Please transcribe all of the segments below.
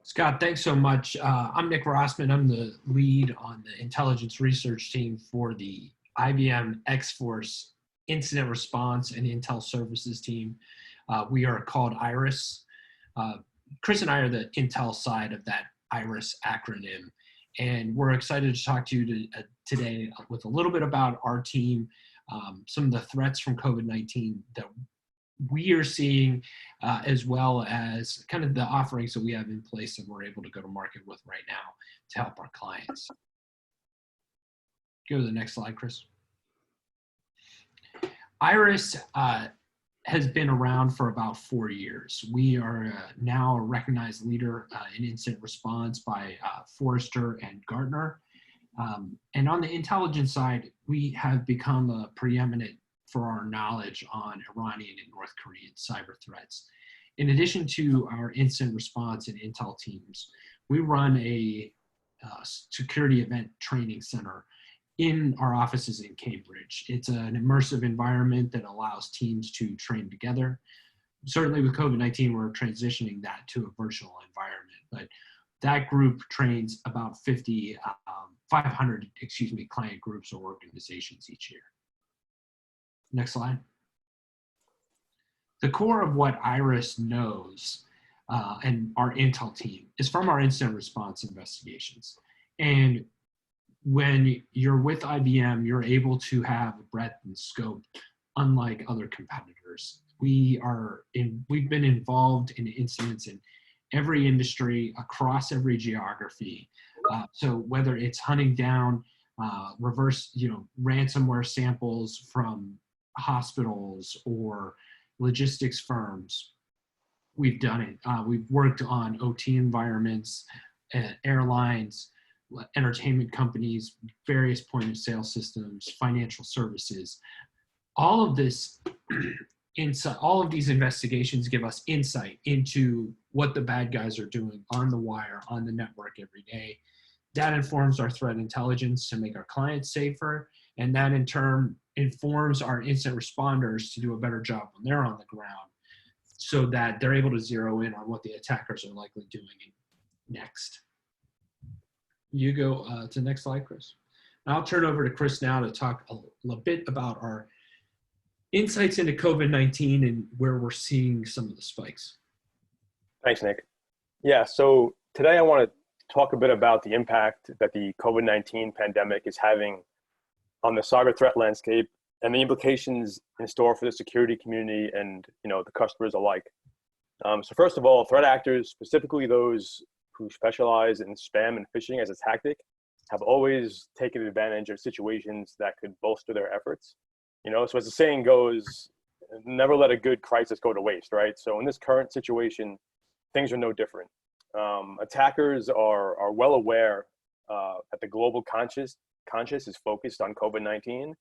Scott, thanks so much. I'm Nick Rossman. I'm the lead on the intelligence research team for the IBM X-Force Incident Response and Intel Services team. We are called IRIS. Chris and I are the Intel side of that IRIS acronym. And we're excited to talk to you today with a little bit about our team, some of the threats from COVID-19 that we are seeing, as well as kind of the offerings that we have in place that we're able to go to market with right now to help our clients. Go to the next slide, Chris. IRIS has been around for about 4 years. We are now a recognized leader in incident response by Forrester and Gartner. And on the intelligence side, we have become a preeminent for our knowledge on Iranian and North Korean cyber threats. In addition to our incident response and intel teams, we run a security event training center in our offices in Cambridge. It's an immersive environment that allows teams to train together. Certainly with COVID-19, we're transitioning that to a virtual environment, but that group trains about 500 client groups or organizations each year. Next slide. The core of what IRIS knows and our intel team is from our incident response investigations. And when you're with IBM, you're able to have a breadth and scope unlike other competitors. We've been involved in incidents in every industry across every geography. So whether it's hunting down ransomware samples from hospitals or logistics firms, we've done it. We've worked on OT environments, airlines, entertainment companies, various point of sale systems, financial services. All of this all of these investigations give us insight into what the bad guys are doing on the wire, on the network every day. That informs our threat intelligence to make our clients safer, and that in turn informs our incident responders to do a better job when they're on the ground so that they're able to zero in on what the attackers are likely doing next. You go to the next slide, Chris. I'll turn over to Chris now to talk a bit about our insights into COVID-19 and where we're seeing some of the spikes. Thanks, Nick. Yeah, so today I want to talk a bit about the impact that the COVID-19 pandemic is having on the cyber threat landscape and the implications in store for the security community and the customers alike. So first of all, threat actors, specifically those who specialize in spam and phishing as a tactic, have always taken advantage of situations that could bolster their efforts. So as the saying goes, never let a good crisis go to waste, right? So in this current situation, things are no different. Attackers are well aware that the global conscious is focused on COVID-19,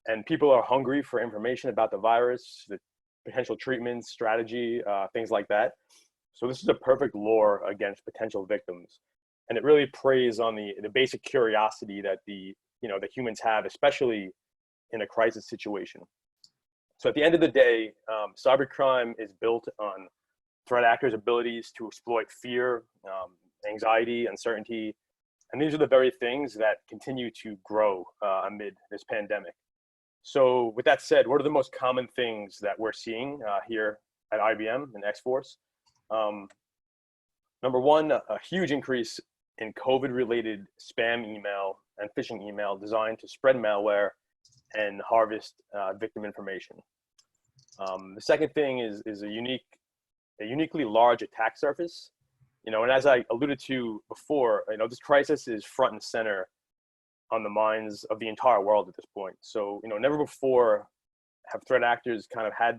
and people are hungry for information about the virus, the potential treatments, strategy, things like that. So this is a perfect lure against potential victims, and it really preys on the basic curiosity that the humans have, especially in a crisis situation. So at the end of the day, cybercrime is built on threat actors' abilities to exploit fear, anxiety, uncertainty, and these are the very things that continue to grow amid this pandemic. So with that said, what are the most common things that we're seeing here at IBM and X-Force? Number one, a huge increase in COVID-related spam email and phishing email designed to spread malware and harvest victim information. The second thing is a uniquely large attack surface. And as I alluded to before, this crisis is front and center on the minds of the entire world at this point. So, never before have threat actors kind of have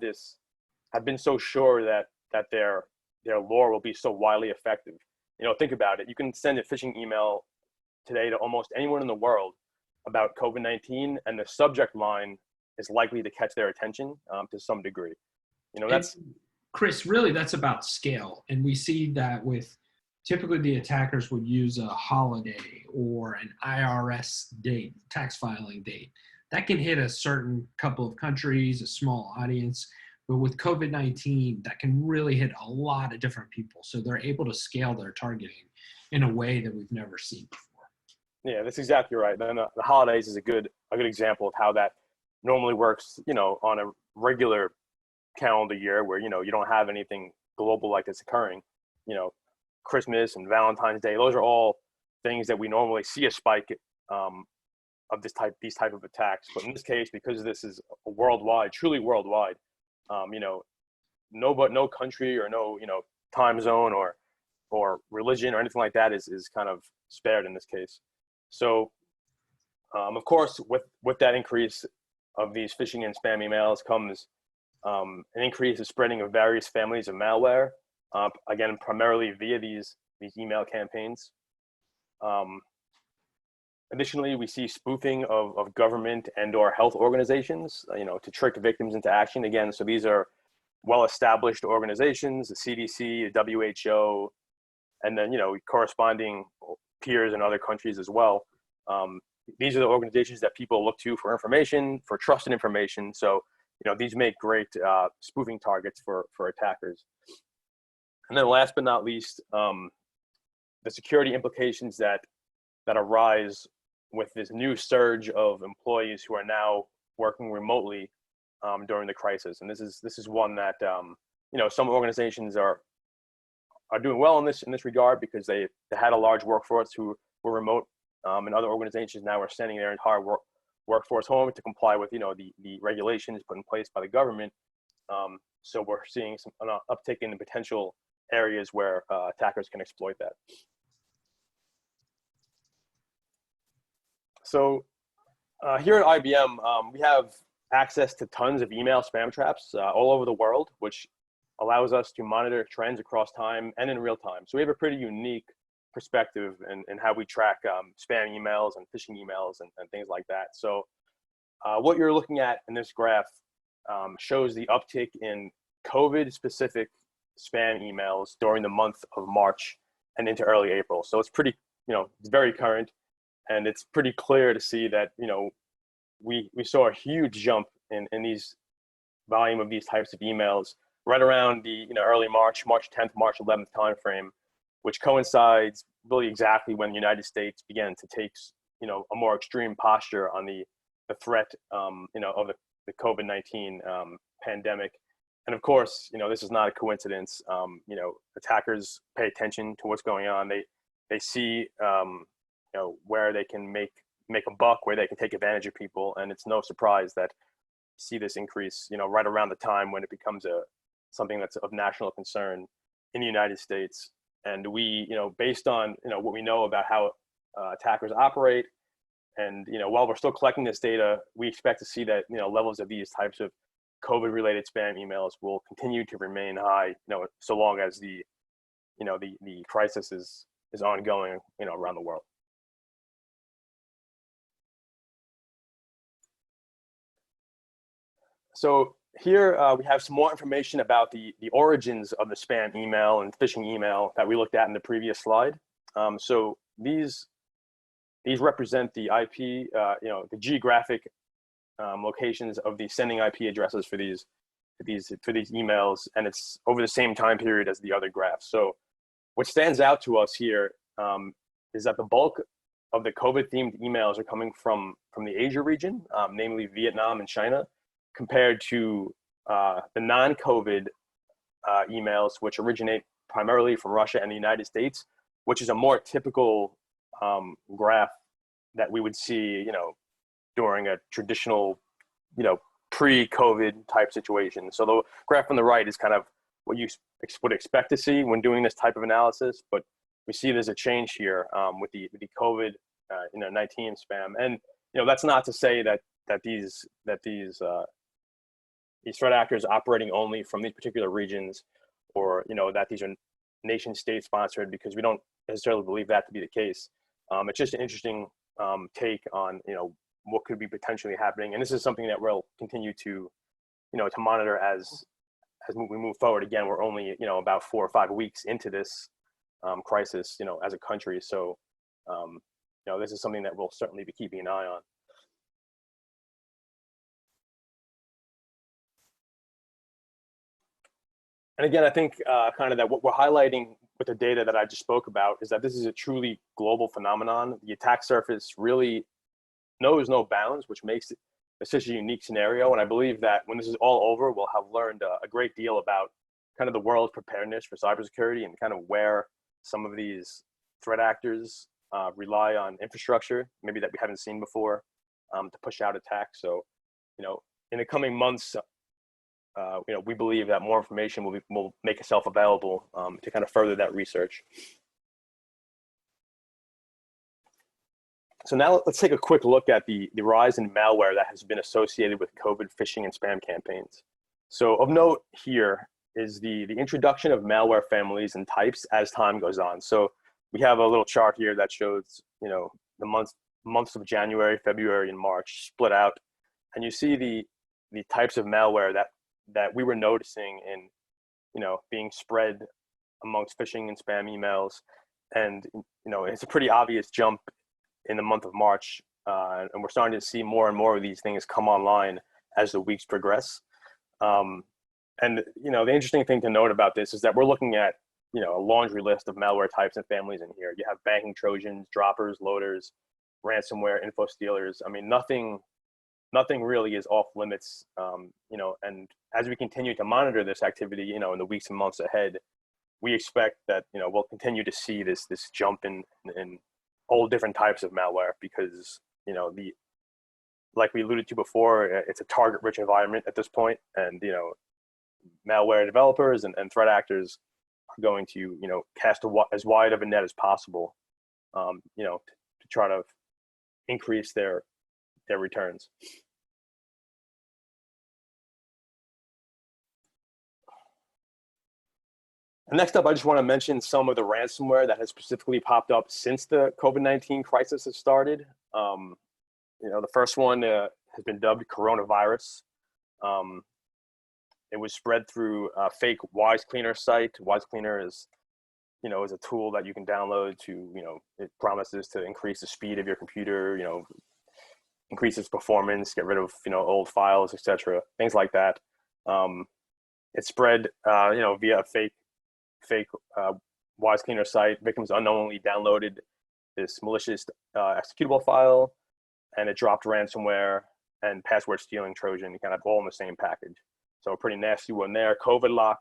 been so sure that their lure will be so widely effective. Think about it. You can send a phishing email today to almost anyone in the world about COVID-19, and the subject line is likely to catch their attention to some degree. That's Chris, really that's about scale. And we see that with typically the attackers would use a holiday or an IRS date, tax filing date. That can hit a certain couple of countries, a small audience. But with COVID-19, that can really hit a lot of different people. So they're able to scale their targeting in a way that we've never seen before. Yeah, that's exactly right. Then the holidays is a good example of how that normally works, on a regular calendar year where, you don't have anything global like this occurring. Christmas and Valentine's Day, those are all things that we normally see a spike of these type of attacks. But in this case, because this is worldwide, truly worldwide, no country or no, time zone or religion or anything like that is kind of spared in this case. So, of course, with that increase of these phishing and spam emails comes an increase of spreading of various families of malware, again, primarily via these email campaigns. Additionally, we see spoofing of government and or health organizations, to trick victims into action. Again, so these are well-established organizations, the CDC, the WHO, and then, corresponding peers in other countries as well. These are the organizations that people look to for information, for trusted information. So, these make great spoofing targets for attackers. And then last but not least, the security implications that arise with this new surge of employees who are now working remotely during the crisis. And this is one that, some organizations are doing well in this regard because they had a large workforce who were remote, and other organizations now are sending their entire workforce home to comply with the regulations put in place by the government. So we're seeing an uptick in the potential areas where attackers can exploit that. So here at IBM, we have access to tons of email spam traps all over the world, which allows us to monitor trends across time and in real time. So we have a pretty unique perspective in how we track spam emails and phishing emails and things like that. So what you're looking at in this graph shows the uptick in COVID-specific spam emails during the month of March and into early April. So it's pretty, it's very current, and it's pretty clear to see that, we saw a huge jump in these volume of these types of emails right around the early March 10th, March 11th timeframe, which coincides really exactly when the United States began to take a more extreme posture on the threat of the COVID-19 pandemic. And of course, this is not a coincidence. Attackers pay attention to what's going on. They see where they can make a buck, where they can take advantage of people, and it's no surprise that you see this increase right around the time when it becomes something that's of national concern in the United States. And we, based on what we know about how attackers operate, and while we're still collecting this data, we expect to see that levels of these types of COVID-related spam emails will continue to remain high, so long as the crisis is ongoing, around the world. So here we have some more information about the origins of the spam email and phishing email that we looked at in the previous slide. So these represent the IP, the geographic locations of the sending IP addresses for these emails, and it's over the same time period as the other graphs. So what stands out to us here is that the bulk of the COVID-themed emails are coming from the Asia region, namely Vietnam and China, compared to the non-COVID emails, which originate primarily from Russia and the United States, which is a more typical graph that we would see, during a traditional, pre-COVID type situation. So the graph on the right is kind of what you would expect to see when doing this type of analysis, but we see there's a change here with the COVID 19 spam, and that's not to say that these threat actors operating only from these particular regions, or that these are nation state sponsored, because we don't necessarily believe that to be the case. It's just an interesting take on what could be potentially happening, and this is something that we'll continue to to monitor as we move forward. Again, we're only about 4 or 5 weeks into this crisis as a country, so this is something that we'll certainly be keeping an eye on. And again, I think kind of that what we're highlighting with the data that I just spoke about is that this is a truly global phenomenon. The attack surface really knows no bounds, which makes it such a unique scenario. And I believe that when this is all over, we'll have learned a great deal about kind of the world's preparedness for cybersecurity and kind of where some of these threat actors rely on infrastructure, maybe that we haven't seen before, to push out attacks. So, in the coming months, we believe that more information will make itself available to kind of further that research. So now let's take a quick look at the rise in malware that has been associated with COVID phishing and spam campaigns. So of note here is the introduction of malware families and types as time goes on. So we have a little chart here that shows, the months of January, February, and March split out. And you see the types of malware that we were noticing in, being spread amongst phishing and spam emails. And, it's a pretty obvious jump in the month of March. And we're starting to see more and more of these things come online as the weeks progress. And, the interesting thing to note about this is that we're looking at, a laundry list of malware types and families in here. You have banking Trojans, droppers, loaders, ransomware, info stealers. I mean, nothing really is off limits, and as we continue to monitor this activity, in the weeks and months ahead, we expect that, we'll continue to see this jump in all different types of malware because, like we alluded to before, it's a target-rich environment at this point, and, malware developers and threat actors are going to, cast as wide of a net as possible, to try to increase their returns. And next up, I just want to mention some of the ransomware that has specifically popped up since the COVID-19 crisis has started. The first one has been dubbed coronavirus. It was spread through a fake WiseCleaner site. WiseCleaner is a tool that you can download to, it promises to increase the speed of your computer, increase its performance, get rid of, old files, etc. Things like that. It spread, via a fake WiseCleaner site. Victims unknowingly downloaded this malicious executable file, and it dropped ransomware and password stealing Trojan, kind of all in the same package. So a pretty nasty one there. COVID lock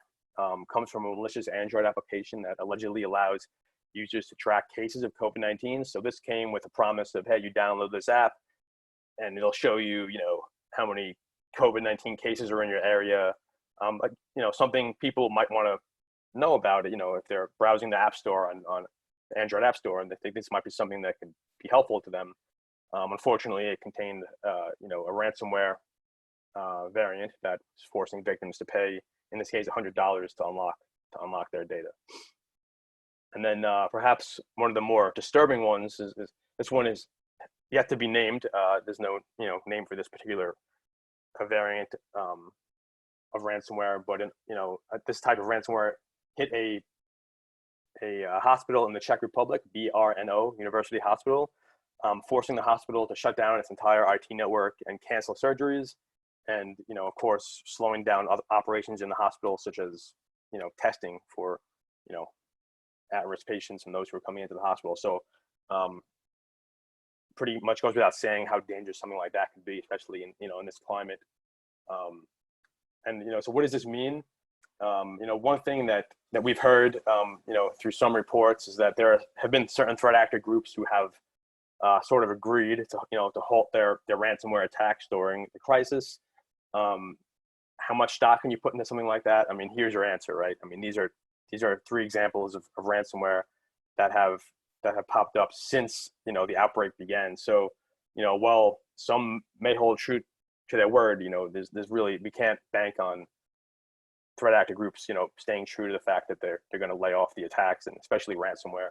comes from a malicious Android application that allegedly allows users to track cases of COVID-19. So this came with a promise of, hey, you download this app and it'll show you, how many COVID-19 cases are in your area. Something people might want to know about it, if they're browsing the App Store on the Android App Store and they think this might be something that could be helpful to them. Unfortunately, it contained, a ransomware variant that was forcing victims to pay, in this case, $100 to unlock their data. And then perhaps one of the more disturbing ones is this one is yet to be named. There's no name for this particular variant of ransomware, but this type of ransomware hit a hospital in the Czech Republic, BRNO University Hospital, forcing the hospital to shut down its entire IT network and cancel surgeries, and of course slowing down other operations in the hospital, such as testing for at-risk patients and those who are coming into the hospital. So pretty much goes without saying how dangerous something like that could be, especially in this climate. So what does this mean? One thing that we've heard, through some reports is that there have been certain threat actor groups who have sort of agreed to halt their ransomware attacks during the crisis. How much stock can you put into something like that? I mean, here's your answer, right? I mean, these are 3 examples of ransomware that have popped up since the outbreak began. So while some may hold true to their word, there's really, we can't bank on threat actor groups staying true to the fact that they're going to lay off the attacks, and especially ransomware.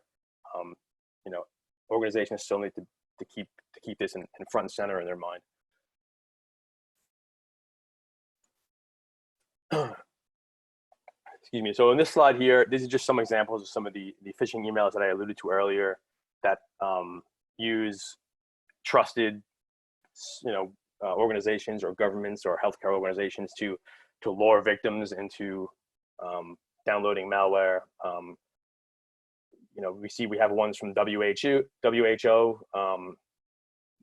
Organizations still need to keep this in front and center in their mind. Excuse me. So in this slide here, these are just some examples of some of the phishing emails that I alluded to earlier that use trusted, organizations or governments or healthcare organizations to lure victims into downloading malware. We have ones from WHO,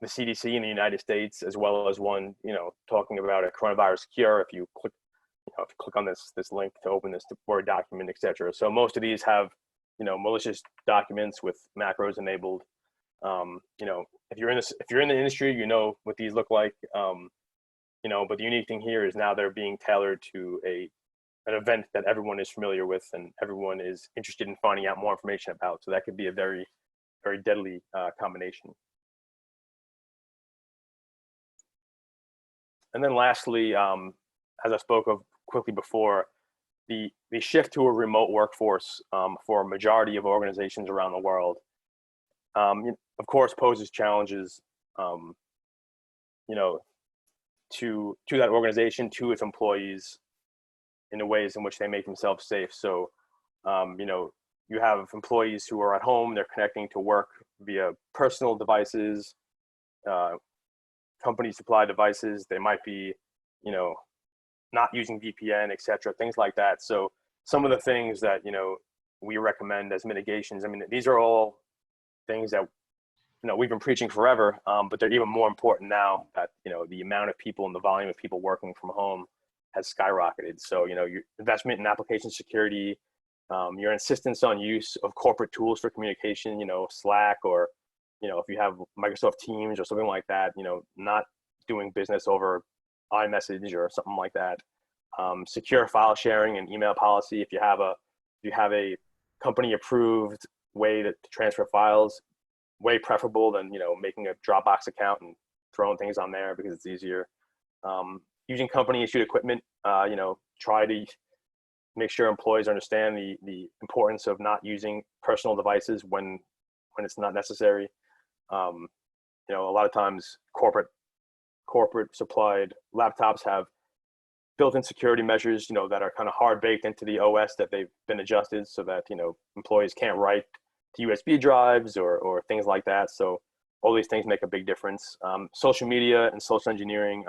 the CDC in the United States, as well as one, talking about a coronavirus cure. If you click on this link to open this Word document, etc. So most of these have, malicious documents with macros enabled. If you're in the industry, you know what these look like. But the unique thing here is now they're being tailored to an event that everyone is familiar with and everyone is interested in finding out more information about. So that could be a very, very deadly combination. And then lastly, as I spoke of quickly before, the shift to a remote workforce for a majority of organizations around the world, of course, poses challenges, to that organization, to its employees, in the ways in which they make themselves safe. So, you have employees who are at home, they're connecting to work via personal devices, company supply devices. They might be, not using VPN, etc., things like that. So some of the things that, we recommend as mitigations, these are all things that, we've been preaching forever, but they're even more important now that, the amount of people and the volume of people working from home has skyrocketed. So, your investment in application security, your insistence on use of corporate tools for communication, Slack, or, if you have Microsoft Teams or something like that, not doing business over iMessage or something like that. Secure file sharing and email policy. If you have a company approved way to transfer files, way preferable than, making a Dropbox account and throwing things on there because it's easier. Using company issued equipment, try to make sure employees understand the importance of not using personal devices when it's not necessary. A lot of times corporate supplied laptops have built-in security measures, that are kind of hard baked into the OS that they've been adjusted so that, employees can't write to USB drives or things like that. So all these things make a big difference. Social media and social engineering.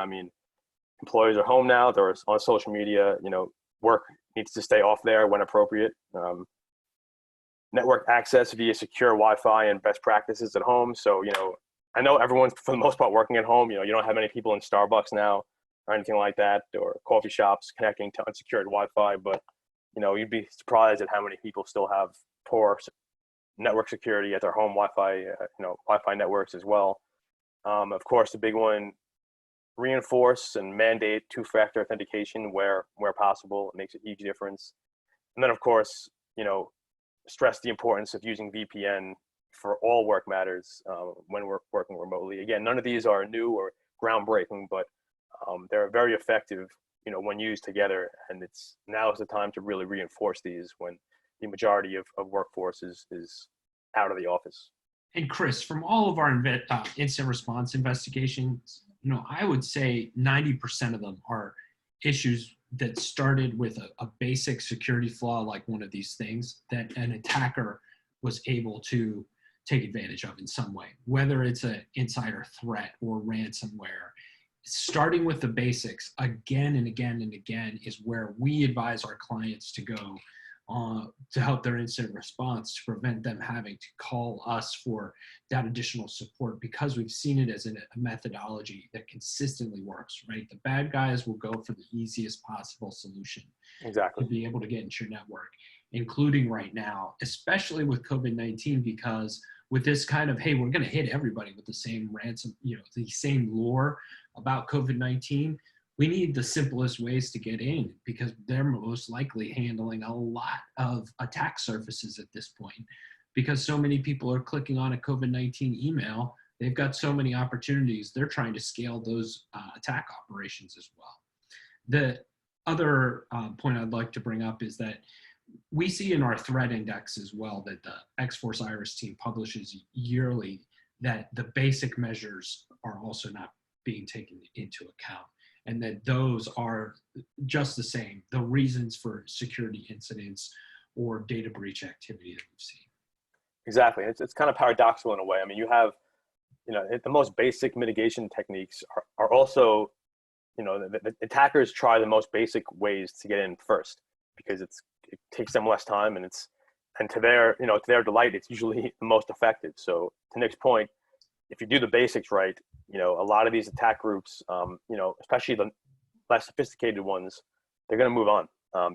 Employees are home now, they're on social media, work needs to stay off there when appropriate. Network access via secure Wi-Fi and best practices at home. So, I know everyone's for the most part working at home. You don't have many people in Starbucks now or anything like that, or coffee shops connecting to unsecured Wi-Fi, but, you'd be surprised at how many people still have poor network security at their home Wi-Fi, Wi-Fi networks as well. Of course, the big one, reinforce and mandate two-factor authentication where possible. It makes a huge difference. And then, of course, stress the importance of using VPN for all work matters when we're working remotely. Again, none of these are new or groundbreaking, but they're very effective, when used together. And now is the time to really reinforce these when the majority of workforce is out of the office. And Chris, from all of our incident response investigations, I would say 90% of them are issues that started with a basic security flaw, like one of these things that an attacker was able to take advantage of in some way, whether it's an insider threat or ransomware. Starting with the basics again and again and again is where we advise our clients to go to help their incident response, to prevent them having to call us for that additional support, because we've seen it as a methodology that consistently works, right? The bad guys will go for the easiest possible solution. Exactly. To be able to get into your network, including right now, especially with COVID-19, because with this kind of, hey, we're going to hit everybody with the same the same lore about COVID-19, we need the simplest ways to get in, because they're most likely handling a lot of attack surfaces at this point, because so many people are clicking on a COVID-19 email. They've got so many opportunities. They're trying to scale those attack operations as well. The other point I'd like to bring up is that we see in our threat index as well that the X-Force Iris team publishes yearly that the basic measures are also not being taken into account, and that those are just the same, the reasons for security incidents or data breach activity that we've seen. Exactly. It's kind of paradoxical in a way. You have, the most basic mitigation techniques are also, the attackers try the most basic ways to get in first, because it's it takes them less time, and to their, to their delight, it's usually the most effective. So to Nick's point, if you do the basics right, a lot of these attack groups, especially the less sophisticated ones, they're going to move on,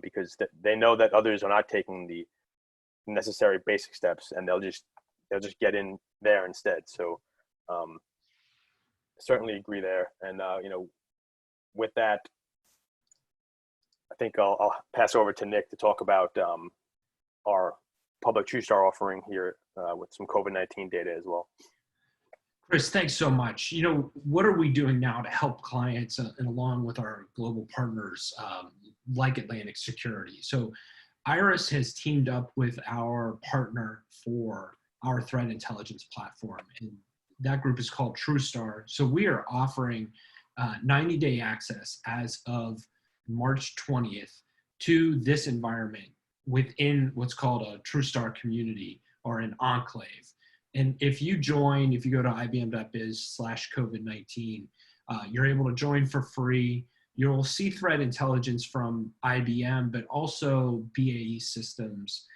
because they know that others are not taking the necessary basic steps, and they'll just get in there instead. So certainly agree there. And with that, I think I'll pass over to Nick to talk about our public TrueStar offering here with some COVID-19 data as well. Chris, thanks so much. What are we doing now to help clients and along with our global partners like Atlantic Security? So IRIS has teamed up with our partner for our threat intelligence platform, and that group is called TrueStar. So we are offering 90-day access as of March 20th to this environment within what's called a TrueStar community or an enclave. And if you go to ibm.biz/COVID-19, you're able to join for free. You'll see threat intelligence from IBM, but also BAE Systems.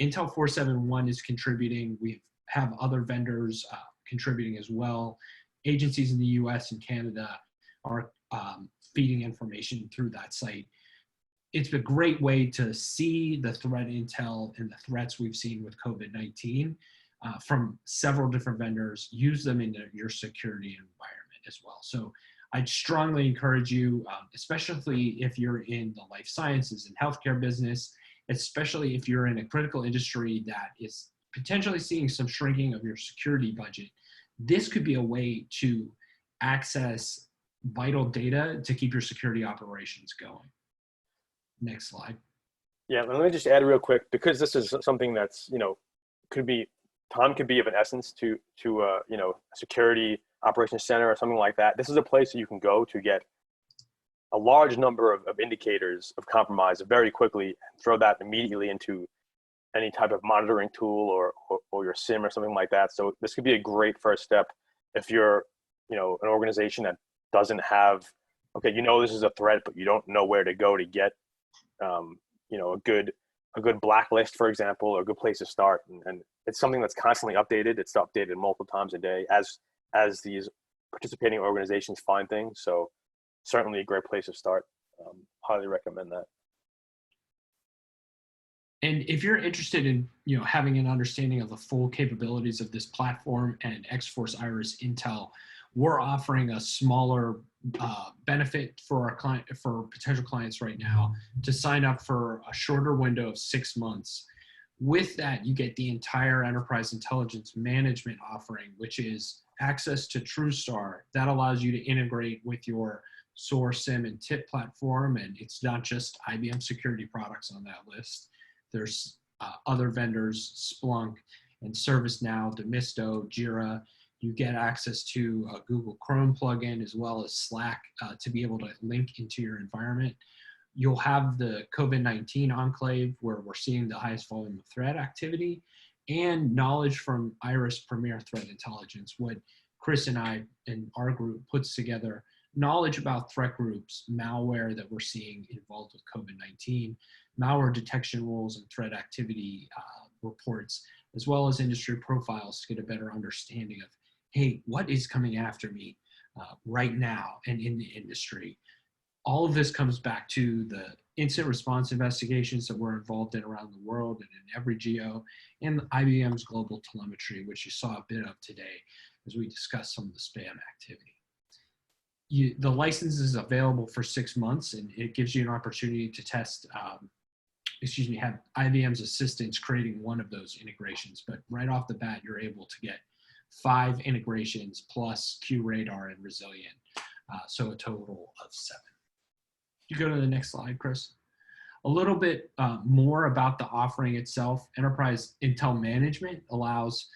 Intel 471 is contributing. We have other vendors contributing as well. Agencies in the US and Canada are feeding information through that site. It's a great way to see the threat intel and the threats we've seen with COVID-19 from several different vendors. Use them in your security environment as well. So I'd strongly encourage you, especially if you're in the life sciences and healthcare business, especially if you're in a critical industry that is potentially seeing some shrinking of your security budget. This could be a way to access vital data to keep your security operations going. Next slide. Yeah, let me just add real quick, because this is something that's, time could be of an essence to a security operations center or something like that. This is a place that you can go to get a large number of indicators of compromise very quickly, and throw that immediately into any type of monitoring tool or your SIM or something like that. So this could be a great first step if you're, an organization that doesn't have, this is a threat, but you don't know where to go to get, a good blacklist, for example, or a good place to start. And it's something that's constantly updated. It's updated multiple times a day as these participating organizations find things. So certainly a great place to start. Highly recommend that. And if you're interested in having an understanding of the full capabilities of this platform and X-Force Iris Intel, we're offering a smaller benefit for potential clients right now to sign up for a shorter window of 6 months. With that, you get the entire enterprise intelligence management offering, which is access to TrueStar. That allows you to integrate with your SOAR, SIM, and TIP platform. And it's not just IBM Security products on that list. There's other vendors, Splunk and ServiceNow, Demisto, Jira. You get access to a Google Chrome plugin as well as Slack to be able to link into your environment. You'll have the COVID-19 enclave where we're seeing the highest volume of threat activity, and knowledge from IRIS Premier Threat Intelligence, what Chris and I and our group puts together, knowledge about threat groups, malware that we're seeing involved with COVID-19, malware detection rules and threat activity reports, as well as industry profiles to get a better understanding of, hey, what is coming after me right now and in the industry. All of this comes back to the incident response investigations that we're involved in around the world and in every geo, and IBM's global telemetry, which you saw a bit of today as we discussed some of the spam activity. The license is available for 6 months, and it gives you an opportunity to test, have IBM's assistants creating one of those integrations. But right off the bat, you're able to get 5 integrations plus QRadar and Resilient, so a total of 7. You go to the next slide, Chris. A little bit more about the offering itself. Enterprise Intel Management allows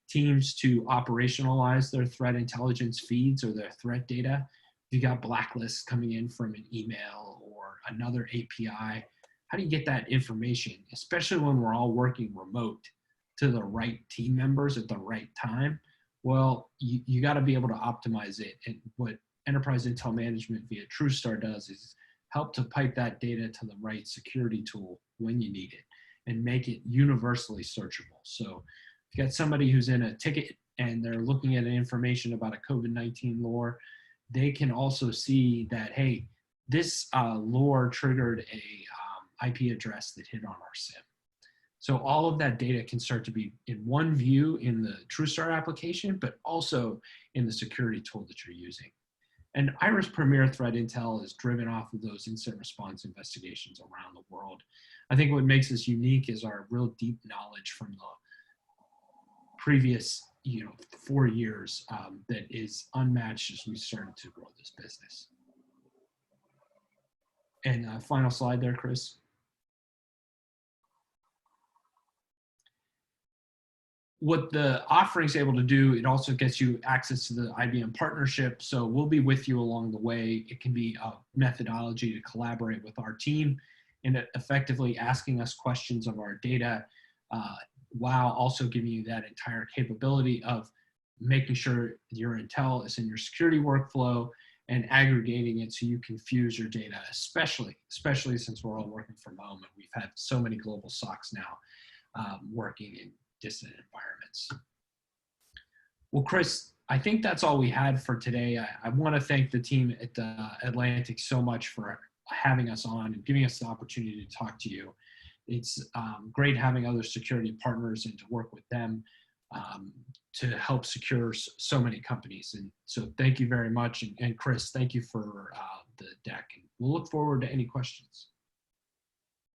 teams to operationalize their threat intelligence feeds or their threat data. If you got blacklists coming in from an email or another API, how do you get that information, especially when we're all working remote, to the right team members at the right time? Well, you got to be able to optimize it. And what Enterprise Intel Management via TrueStar does is help to pipe that data to the right security tool when you need it, and make it universally searchable. So if you got somebody who's in a ticket and they're looking at information about a COVID-19 lore, they can also see that, hey, this lore triggered a IP address that hit on our SIM. So all of that data can start to be in one view in the TrueStar application, but also in the security tool that you're using. And Iris Premier Threat Intel is driven off of those incident response investigations around the world. I think what makes us unique is our real deep knowledge from the previous 4 years that is unmatched as we started to grow this business. And final slide there, Chris. What the offering is able to do, it also gets you access to the IBM partnership. So we'll be with you along the way. It can be a methodology to collaborate with our team in effectively asking us questions of our data, while also giving you that entire capability of making sure your intel is in your security workflow and aggregating it so you can fuse your data, especially since we're all working from home and we've had so many global SOCs now working in distant environments. Well, Chris, I think that's all we had for today. I want to thank the team at Atlantic so much for having us on and giving us the opportunity to talk to you. It's great having other security partners and to work with them to help secure so many companies. And so thank you very much. And Chris, thank you for the deck. And we'll look forward to any questions.